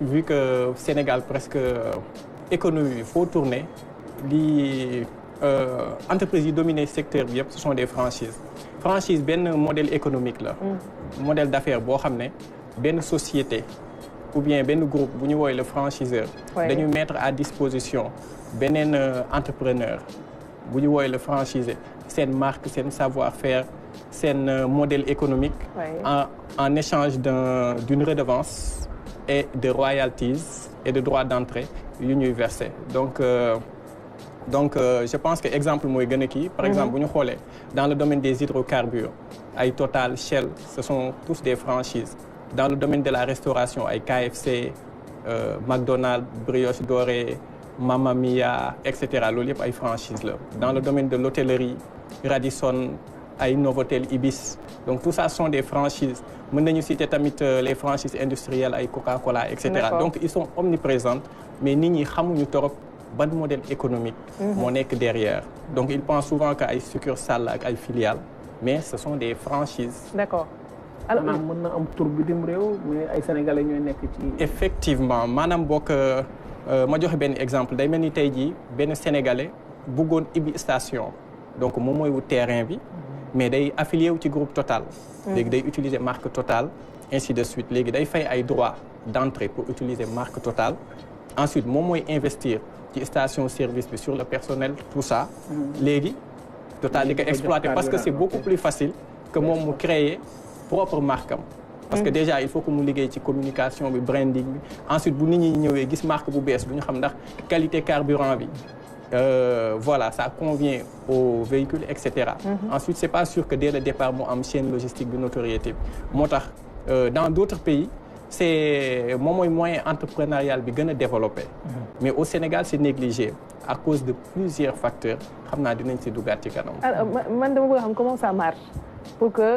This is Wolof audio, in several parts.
vu que Sénégal presque économie faut tourner li entreprises yi dominé secteur bi yëpp ce sont des franchises franchise benn modèle économique la modèle d'affaires boo xam ne benn société ou bien benn groupe bu ñu woowee le franchiseur dañu mettre à disposition beneen entrepreneur bu ñu woowee le franchisé seen marque seen savoir-faire seen modèle économique en échange d'une redevance et de royalties et de droits d'entrée yu ñuy verser donc je pense que exemple mooy gën a kii par exemple bu ñu xoolee dans le domaine des hydrocarbures ay Total Shell ce sont tous des franchises dans le domaine de la restauration ay KFC McDonald's Brioche Dorée Mamma Mia etc. loolu yëpp ay franchises la dans le domaine de l'hôtellerie Radisson ay Novotel Ibis donc tout ça sont des franchises mën nañu citer tamit les franchises industrielles ay Coca-Cola etc. donc ils sont omniprésentes mais nit ñi xamuñu torop ban modèle économique moo nekk derrière donc ils pensent souvent que ay succursales ak ay filiales mais ce sont des franchises. D'accord. alors mën na am tur bitim réew mais ay sénégalais ñooy nekk ci. effectivement maanaam bokk ma joxe benn exemple day mel ni tey jii benn sénégalais bëggoon ibbi station donc moom mooy wut terrain bi mais day affilié wu ci groupe Total. léegi day utiliser marque Total ainsi de suite léegi day fay ay droits d'entrée pour utiliser marque Total ensuite moom mooy investir ci station service bi sur le personnel tout ça léegi Total di ko exploiter parce que c'est beaucoup plus facile que moom mu créer propre marque am parce que déjà il faut que mu liggéey ci communication bi branding bi ensuite bu nit ñi ñëwee gis marque bu bees du ñu xam ndax qualité carburant bi voilà ça convient au véhicule et cetera ensuite c'est pas sûr que dès le départ mu am chaîne logistique bi notoriété bi moo tax dans d'autres pays c'est moom mooy moyen entrepreneurial bi gën a développé mais au Sénégal c'est négligé à cause de plusieurs facteurs xam naa dinañ si duggaat ci kanam. man dama bëgg a xam comment ça marche pour que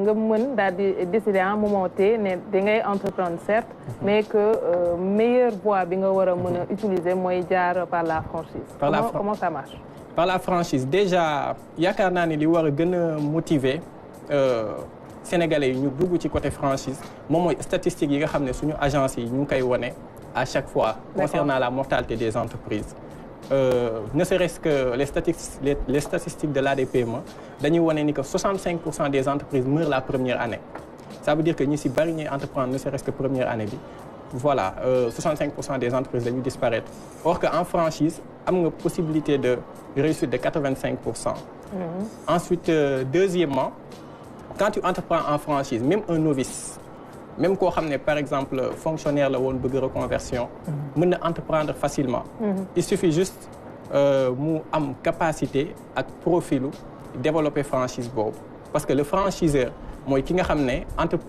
nga mën daal di décider à un moment T ne da ngay entreprendre certes mais que meilleure voie bi nga war a mën a utiliser mooy jaar par la franchise. Comment ça marche. par la franchise déjà yaakaar naa ni li war a gën a motiver Sénégalais yi ñu dugg ci côté franchise moom mooy statistiques yi nga xam ne suñu agence yi ñu ngi koy wane à chaque fois concernant la mortalité des entreprises ne serait-ce que les statistiques de l'ADPME dañuy wane ni que 65% des entreprises meurent la première année ça veut dire que ñi si bari ñuy entreprendre ne serait-ce que première année bi voilà 65% des entreprises dañuy disparaître or que en franchise am nga possibilité de réussite de 85%. Ensuite deuxièmement quand tu entreprends en franchise même un novice même koo xam ne par exemple fonctionnaire la woon bëgg reconversion mën na entreprendre facilement il suffit juste mu am capacité ak profilu développer franchise boobu parce que le franchiseur mooy ki nga xam ne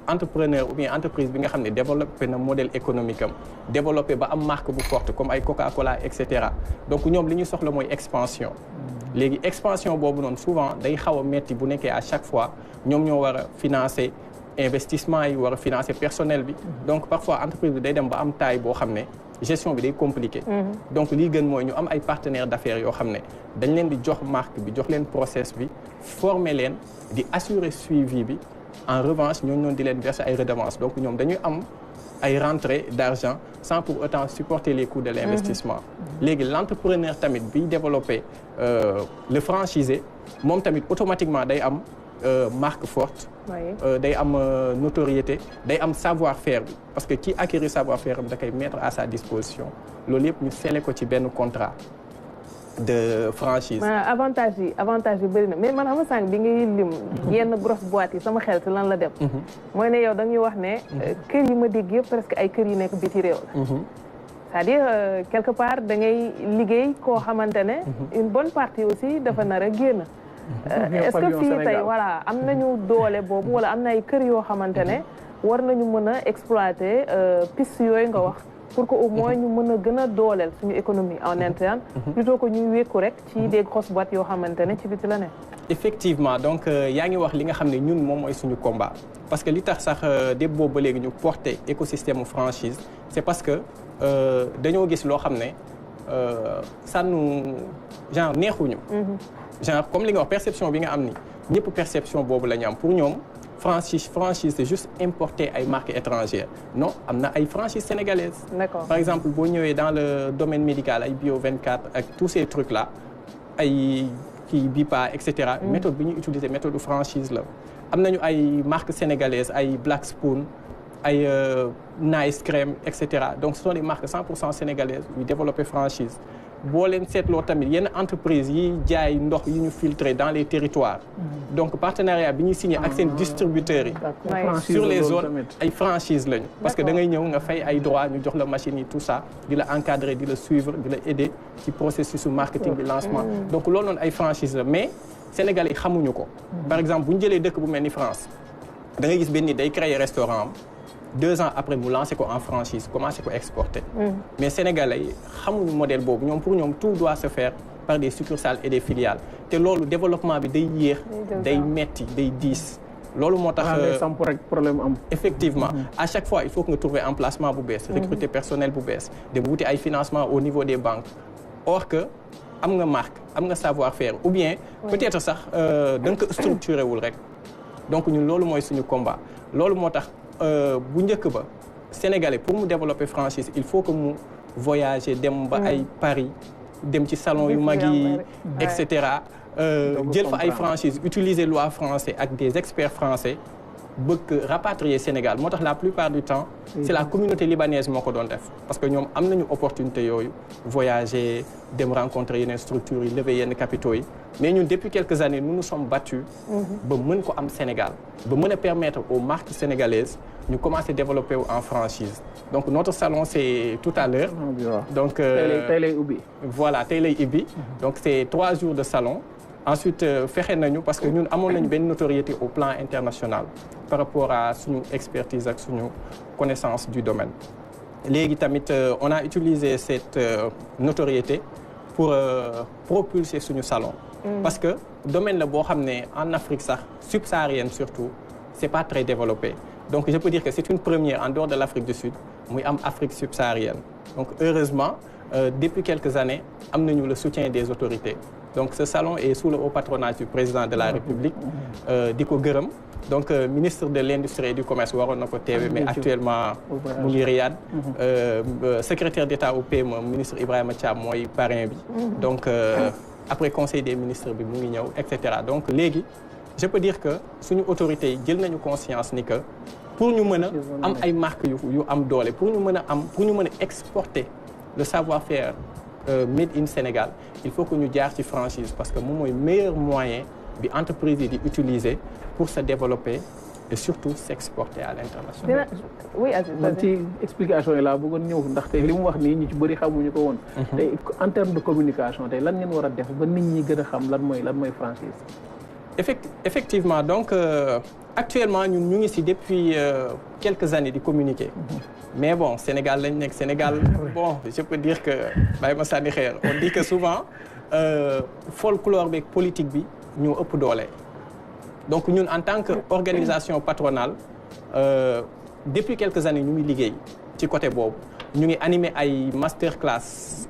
entrepreneur ou bien entreprise bi nga xam ne développé na modèle économique am développé ba am marque bu forte comme ay Coca-Cola et cetera donc ñoom li ñu soxla mooy expansion léegi expansion boobu noonu souvent day xaw a metti bu nekkee à chaque fois ñoom ñoo war a financer investissement yi war a financer personnel bi donc parfois entreprise bi day dem ba am taille boo xam ne gestion bi day compliqué donc lii gën mooy ñu am ay partenaires d'affaires yoo xam ne dañ leen di jox marque bi jox leen process bi former leen di assurer suivi bi en revanche ñooñu noonu di leen verser ay redevances donc ñoom dañuy am ay rentrées d'argent sans pour autant supporter les coûts de l'investissement léegi l'entrepreneur tamit biy développer le franchisé moom tamit automatiquement day am marque forte day am notoriété day am savoir-faire bi parce que qui acquérir savoir-faire am da koy mettre à sa disposition loolu yëpp ñu scellé ko ci benn contrat de franchise. avantage yi bëri na mais man xam nga sànq bi ngay lim yenn grosse boîte yi sama xel ci lan la dem mooy ne yow da ñuy wax ne kër yi ma dégg yëpp presque ay kër yi nekk biti réew la c'est-à-dire quelque part da ngay liggéey koo xamante ne une bonne partie aussi dafa nar a génn est-ce que fii tey voilà am nañu doole boobu wala am na ay kër yoo xamante ne war nañu mën a exploiter piste yooyu nga wax pour que au moins ñu mën a gën a dooleel suñu économie en interne plutôt que ñuy wékku rek ci des grosses boîtes yoo xamante ne ci biti la ne effectivement donc yaa ngi wax li nga xam ne ñun moom mooy suñu combat parce que li tax sax dépp boobu ba léegi ñu porter écosystème franchise c'est parce que dañoo gis loo xam ne sànnu genre neexuñu genre comme li nga wax perception bi nga am ni ñëpp perception boobu la ñu am pour ñoom franchise c'est juste importer ay marques étrangères non am na ay franchises sénégalaises. D'accord. Par exemple boo ñëwee dans le domaine médical ay Bio 24 ak tous ces trucs là ay kii BIPA et cetera. Méthode bi ñuy utiliser méthode franchise la. am nañu ay marques sénégalaises ay Black Spoon ay Nice Crème et cetera donc ce sont des marques 100% sénégalaises yu développé franchise. boo leen seetloo tamit yenn entreprise yi jaay ndox yi ñu filtré dans les territoires donc partenariat bi ñuy signé ak seen distributeurs yi sur les zones ay franchise lañu parce que da ngay ñëw nga fay ay droits ñu jox la machine yi tout ça di la encadrer di la suivre di la aider ci processus marketing bi lancement donc loolu noonu ay franchise la mais Sénégalais yi xamuñu ko par exemple bu ñu jëlee dëkk bu mel ni France da ngay gis benn nit day créer restaurant am 2 ans après mu lancé ko en franchise commencé ko exporter. Mais Sénégalais yi xamuñu modèle boobu ñoom pour ñoom tout doit se faire par des succursales et des filiales te loolu développement bi day yéex day metti day diis loolu moo tax samp rek problème am effectivement à chaque fois il faut que nga trouver emplacement bu bees recruter personnel bu bees dem wuti ay financement au niveau des banques or que am nga marque am nga savoir-faire ou bien peut-être sax da nga ko structuré wul rek donc ñun loolu mooy suñu combat loolu moo tax bu njëkk ba Sénégalais pour mu développer franchise il faut que mu voyager dem ba ay Paris dem ci salon yu mag yi et cetera jël fa ay franchise utiliser loi français ak des experts français bëgg rapatrier Sénégal moo tax la plupart du temps c'est la communauté libanaise moo ko doon def parce que ñoom am nañu opportunité yooyu voyager dem rencontrer yeneen structures yi lever yenn capitaux yi mais ñun depuis quelques années nous nous sommes battus ba mën ko am Sénégal ba mën a permettre aux marques sénégalaises ñu commencer développer en franchise donc notre salon c'est tout à l'heure donc tey lay ubbi voilà tey lay ubbi donc c'est 3 jours de salon ensuite fexe nañu parce que ñun amoon nañu benn notoriété au plan international par rapport à suñu expertise ak suñu connaissance du domaine léegi tamit on a utilisé cette notoriété pour propulser suñu salon parce que domaine la boo xam ne en Afrique sax subsaharienne surtout c'est pas très développé donc je peux dire que c'est une première en dehors de l'Afrique du Sud muy am Afrique subsaharienne donc heureusement depuis quelques années am nañu le soutien des autorités donc ce salon est sous le haut patronage du président de la République di ko gërëm donc ministre de l'Industrie et du Commerce waroon na ko teewe mais actuellement mu ngi Riyad secrétaire d'État au PME ministre Ibrahima Thiam mooy parrain bi donc après conseil des ministres bi mu ngi ñëw et cetera donc léegi je peux dire que suñu autorités yi jël nañu conscience ni que pour ñu mën a am ay marques yu am doole pour ñu mën a exporter le savoir-faire made in Sénégal il faut que ñu jaar ci franchise parce que moom mooy meilleur moyen bi entreprise yi di utiliser pour se développer et surtout s'exporter à l'international. Oui, Aziz. man ci explication yi laa bëggoon ñëw ndaxte li mu wax nii ñu ci bëri xamuñu ko woon. tey en termes de communication tey lan ngeen war a def ba nit ñi gën a xam lan mooy franchise. Effectivement donc actuellement ñun ñu ngi ci depuis quelques années di communiquer. Mais bon Sénégal lañ nekk Sénégal bon je peux dire que bàyyi ma sànni xeer on dit que souvent folklore bi politique bi ñoo ëpp doole. Donc ñun en tant que organisation patronale depuis quelques années ñu ngi liggéey ci côté boobu ñu ngi animer ay masterclass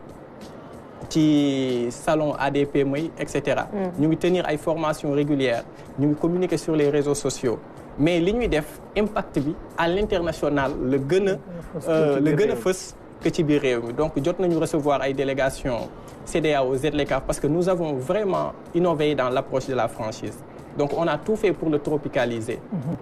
ci salon ADP mooy et cetera. ñu ngi tenir ay formations régulières ñu ngi communiquer sur les réseaux sociaux mais li ñuy def impact bi à l'international la gën a fës que ci biir réew mi donc jot nañu recevoir ay délégations CEDEAO ZLECAf parce que nous avons vraiment innové dans l'approche de la franchise. Donc on a tout fait pour le tropicaliser.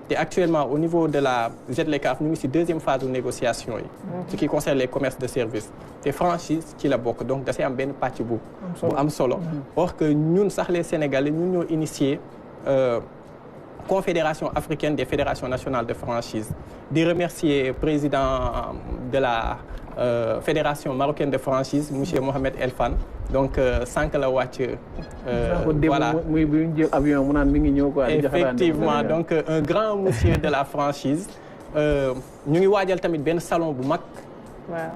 Et actuellement au niveau de la ZLECAf ñu ngi ci deuxième phase de négociation yi. Ce qui concerne les commerces de services. te franchise ci la bokk donc da ciy am benn pàcc bu am solo. Or que ñun sax les Sénégalais ñun ñoo initié Confédération africaine des fédérations nationales de franchise. Di remercier président de la fédération marocaine de franchise monsieur Mohamed Elfan. Donc sànq la wàcc. Voilà muy bu ñu jël avion mu naan mi ngi ñëw quoi. Effectivement donc un grand monsieur de la franchise. ñu ngi waajal tamit benn salon bu mag.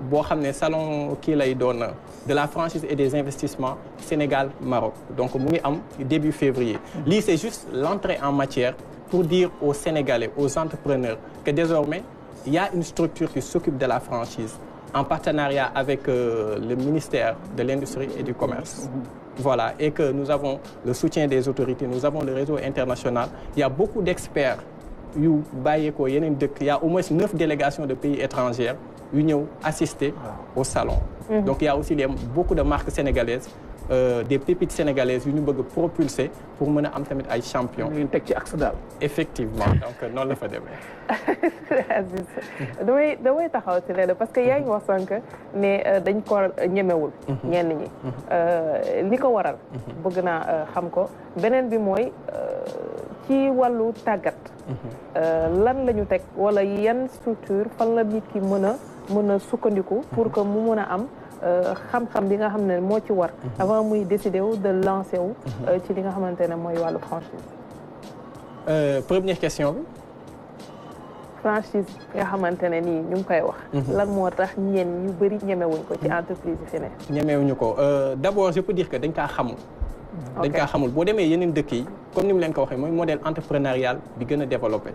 boo xam ne salon kii lay doon de la franchise et des investissements Sénégal-Maroc. Donc mu ngi am début février. Lii c'est juste l'entrée en matière pour dire aux Sénégalais, aux entrepreneurs que désormais il y a une structure qui s'occupe de la franchise. En partenariat avec le ministère de l'Industrie et du Commerce. Voilà, et que nous avons le soutien des autorités, nous avons le réseau international. Il y a beaucoup d'experts yu bàyyeekoo yeneen dëkk y a au moins 9 délégations de pays étrangers yu ñëw assister au salon. Donc il y a aussi beaucoup de marques sénégalaises. Des pépites sénégalaises yu ñu bëgg propulser pour mën a am tamit ay champions. ñu teg ci axe daal. Effectivement donc noonu la fa demee. damay taxaw ci lenn parce que yaa ngi wax sànq ne dañ ko ñemewul. ñenn ñi li ko waral. bëgg naa xam ko beneen bi mooy ci wàllu tàggat. lan la ñu teg wala yan structure fan la nit ki mën a sukkandiku. pour que mu mën a am. xam-xam bi nga xam ne moo ci war avant muy décider wu de lancer wu ci li nga xamante ne mooy wàllu franchise. Première question bi. franchise nga xamante ne nii ñu ngi koy wax. lan moo tax ñenn ñu bëri ñemewuñ ko ci entreprise yi fi ne. ñemewuñu ko d'abord je peux dire que dañ kaa xamul. dañ kaa xamul boo demee yeneen dëkk yi comme ni mu leen ko waxee mooy modèle entrepreneurial bi gën a développé.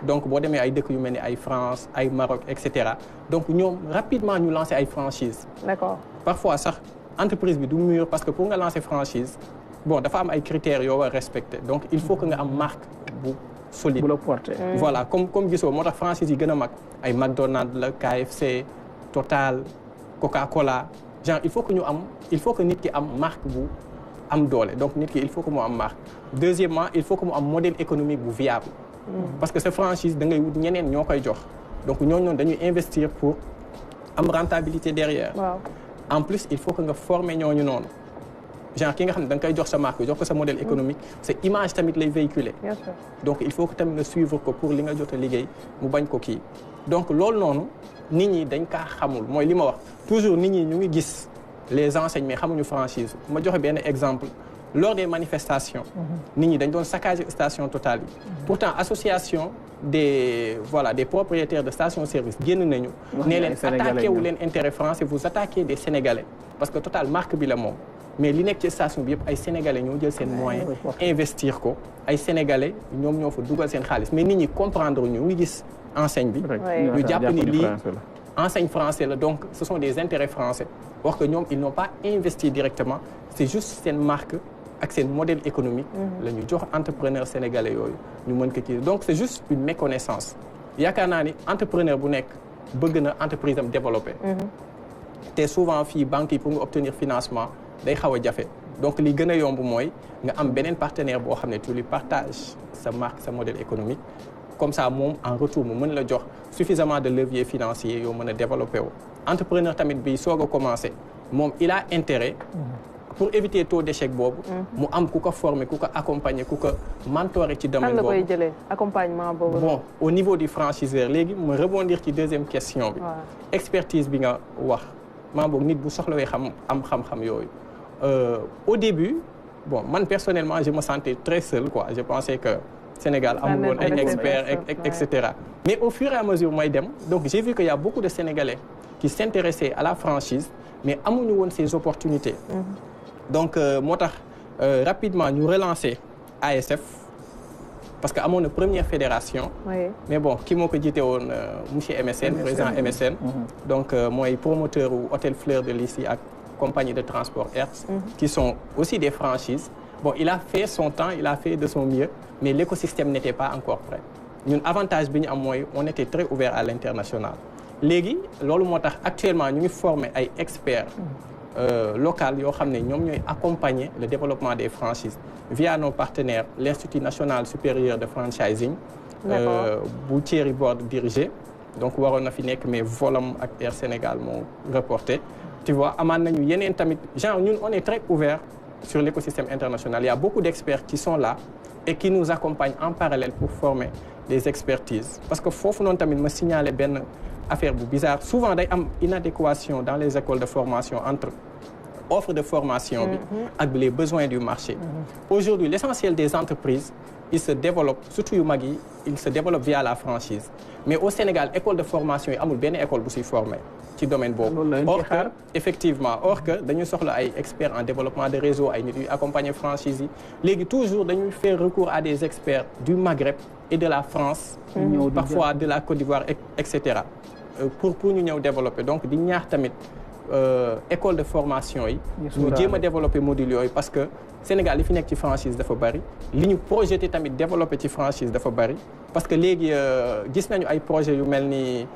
Donc boo demee ay dëkk yu mel ni ay France ay Maroc et cetera donc ñoom rapidement ñu lancer ay franchise. D'accord. Parfois sax entreprise bi du mûr parce que pour nga lancer franchise bon dafa am ay critères yoo war a respecter donc il faut que nga am marque bu solide. bu la porter. Voilà comme gisoo moo tax franchise yi gën a mag ay McDonald's la KFC Total Coca-Cola genre il faut que nit ki am marque bu am doole donc nit ki il faut que mu am marque. Deuxièmement il faut que mu am modèle économique bu viable. Parce que ces franchises da ngay wut ñeneen ñoo koy jox donc ñooñu noonu dañuy investir pour am rentabilité derrière. Wow. En plus il faut que nga former ñooñu noonu genre ki nga xam ne da nga koy jox sa marque jox ko sa modèle économique sa image tamit lay véhiculer. Bien sûr. Donc il faut que tamit nga suivre ko pour li nga jot a liggéey mu bañ ko kii donc loolu noonu nit ñi dañ kaa xamul mooy li ma wax toujours nit ñi ñu ngi gis les enseignes mais xamuñu franchise ma joxe benn exemple. Lors des manifestations nit ñi dañ doon saccager station Total yi pourtant association des propriétaires de station-service génn nañu ne leen attaqué wu leen intérêt français vous attaquez des Sénégalais parce que Total marque bi la moom mais li nekk ci station bi yëpp ay Sénégalais ñoo jël seen moyen investir ko ay Sénégalais ñoom ñoo fa dugal seen xaalis mais nit ñi comprendre ñu ngi gis enseigne bi ñu jàpp ni lii enseigne français la donc ce sont des intérêts français or que ñoom ils n'ont pas investi directement c'est juste seen marque ak seen modèle économique la ñu jox entrepreneur sénégalais yooyu ñu mën ko kii donc c'est juste une méconnaissance yaakaar naa ni entrepreneur bu nekk bëgg na entreprise am développer te souvent fii banques yi pour nga obtenir financement day xaw a jafe donc li gën a yomb mooy nga am beneen partenaire boo xam ne tu lui partages sa marque sa modèle économique comme ça moom en retour mu mën la jox suffisamment de levier financier yoo mën a développer wu entrepreneur tamit bi soog a commencer moom il a intérêt pour éviter taux d'échec boobu mu am ku ko former ku ko accompagner ku ko mentorer ci domaine boobu. fan la koy jëlee accompagnement boobu. Bon au niveau du franchiseur léegi ma rebondir ci deuxième question bi. Expertise bi nga wax maa boog nit bu soxlawee xam-xam yooyu. Au début bon man personnellement je me sentais très seul quoi je pensais que Sénégal amul woon ay experts et cetera. Mais au fur et à mesure may dem donc j'ai vu qu'il y a beaucoup de Sénégalais qui s'intéressaient à la franchise mais amuñu woon ces opportunités. Donc moo tax rapidement ñu relancer ASF parce que amoon na première fédération. Oui. Mais bon ki moo ko jiite woon monsieur MSN président MSN. Donc mooy promoteur u Hôtel Fleur de Lys ak compagnie de transport Hertz. Qui sont aussi des franchises. Bon il a fait son temps il a fait de son mieux mais l'écosystème n'était pas encore prêt ñun avantage bi ñu am mooy on était très ouvert à l'international. Léegi loolu moo tax actuellement ñu ngi former ay experts. Local yoo xam ne ñoom ñooy accompagner le développement des franchises via nos partenaires l'Institut national supérieur de franchising bu Thierry Borde dirigé donc waroon na fi nekk mais volam ak Air Sénégal moo reporté tu vois amaan nañu yeneen tamit genre ñun on est très ouvert sur l'écosystème international il y a beaucoup d'experts qui sont là et qui nous accompagnent en parallèle pour former des expertises parce que foofu noonu tamit ma signaler benn affaire bu bizarre souvent day am inadéquation dans les écoles de formation entre offre de formation bi ak les besoins du marché. Aujourd'hui l'essentiel des entreprises ils se développent surtout yu mag yi ils se développent via la franchise mais au Sénégal école de formation yi amul benn école bu siy former ci domaine boobu. Or que dañuy soxla ay experts en développement de réseau ay nit yu accompagner franchise yi léegi toujours dañuy faire recours à des experts du Maghreb et de la France. Parfois de la Côte d'Ivoire et cetera. Pour ñu ñëw développer donc di ñaax tamit école de formation yi ñu jéem a développer module yooyu parce que Sénégal li fi nekk ci franchise dafa bari li ñu projeté tamit développer ci franchise dafa bari parce que léegi gis nañu ay projets yu mel ni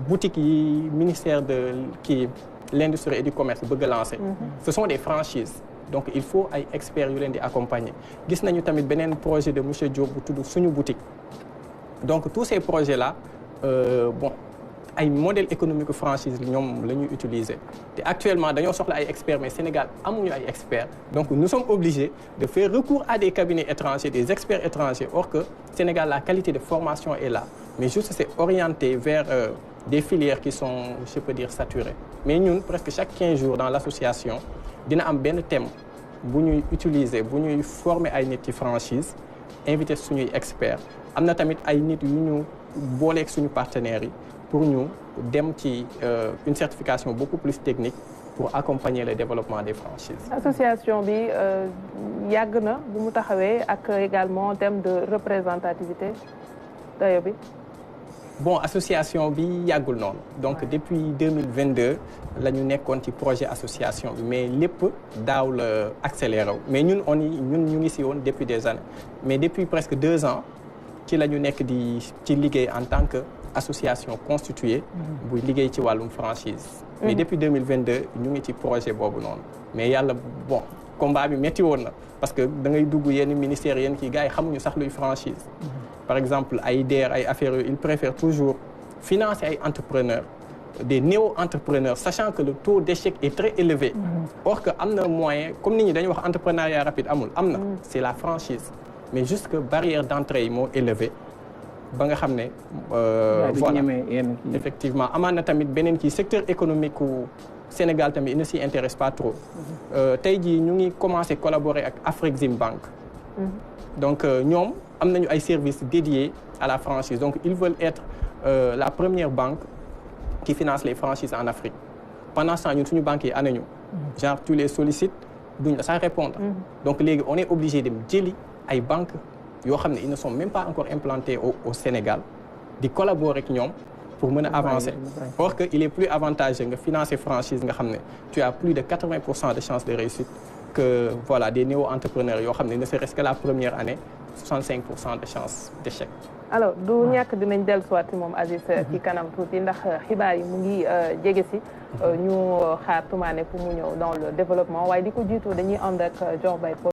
boutique yi ministère de l'industrie et du commerce bëgg a lancer ce sont des franchises donc il faut ay experts yu leen di accompagner gis nañu tamit beneen projet de monsieur Diop bu tudd suñu boutique donc tous ces projets là bon ay modèle économique franchise ñoom la ñuy utiliser te actuellement dañoo soxla ay experts mais Sénégal amuñu ay experts donc nous sommes obligés de faire recours à des cabinets étrangers des experts étrangers or que Sénégal la qualité de formation est là mais juste c'est orienté vers des filières qui sont je peux dire saturées mais ñun presque chaque 15 jours dans l'association dina am benn thème bu ñuy utiliser bu ñuy former ay nit ci franchise inviter suñuy experts am na tamit ay nit yu ñu booleeg suñu partenaires yi pour ñu dem ci une certification beaucoup plus technique pour accompagner le développement des franchises. association bi yàgg na bu mu taxawee ak également en termes de représentativité dayo bi. bon association bi yàggul noonu donc depuis 2022 la ñu nekkoon ci projet association bi mais lépp daaw la accéléré wu mais ñun ñu ngi si woon depuis des années mais depuis presque 2 ans ci la ñu nekk di ci liggéey en tant que association constituée buy liggéey ci wàllum franchise mais depuis 2022 ñu ngi ci projet boobu noonu mais yàlla bon combat bi métti woon na parce que da ngay dugg yenn ministères yenn kii gars yi xamuñu sax luy franchise par exemple ay DER ay affaires yooyu ils préfèrent toujours financer ay entrepreneurs des néo-entrepreneurs sachant que le taux d'échec est très élevé or que am na moyen comme nit ñi dañuy wax entrepreneuriat rapide amul am na c'est la franchise mais juste que barrière d'entrée yi moo élevé ba nga xam ne voilà effectivement amaan na tamit beneen kii secteur économique u Sénégal tamit il ne s'y intéresse pas trop tey jii ñu ngi commencé collaborer ak Afreximbank donc ñoom am nañu ay services dédiés à la franchise donc ils veulent être la première banque qui finance les franchises en Afrique pendant ce temps ñun suñu banques yi anañu genre tu les sollicites duñ la sax répondre donc léegi on est obligé dem jëli ay banques yoo xam ne ils ne sont même pas encore implantés au Sénégal di collaborer ak ñoom pour mën a avancer or que il est plus avantageux nga financer franchise nga xam ne tu as plus de 80% de chances de réussite que voilà des néo-entrepreneurs yoo xam ne ne serait-ce que la première année 65% de chances d'échec. alors du ñàkk dinañ dellusiwaat ci moom Aziz ci kanam tuuti ndax xibaar yi mu ngi jege si ñu xaar Toumane pour mu ñëw dans le développement waaye di ko jiitu dañuy ànd ak Dior Baye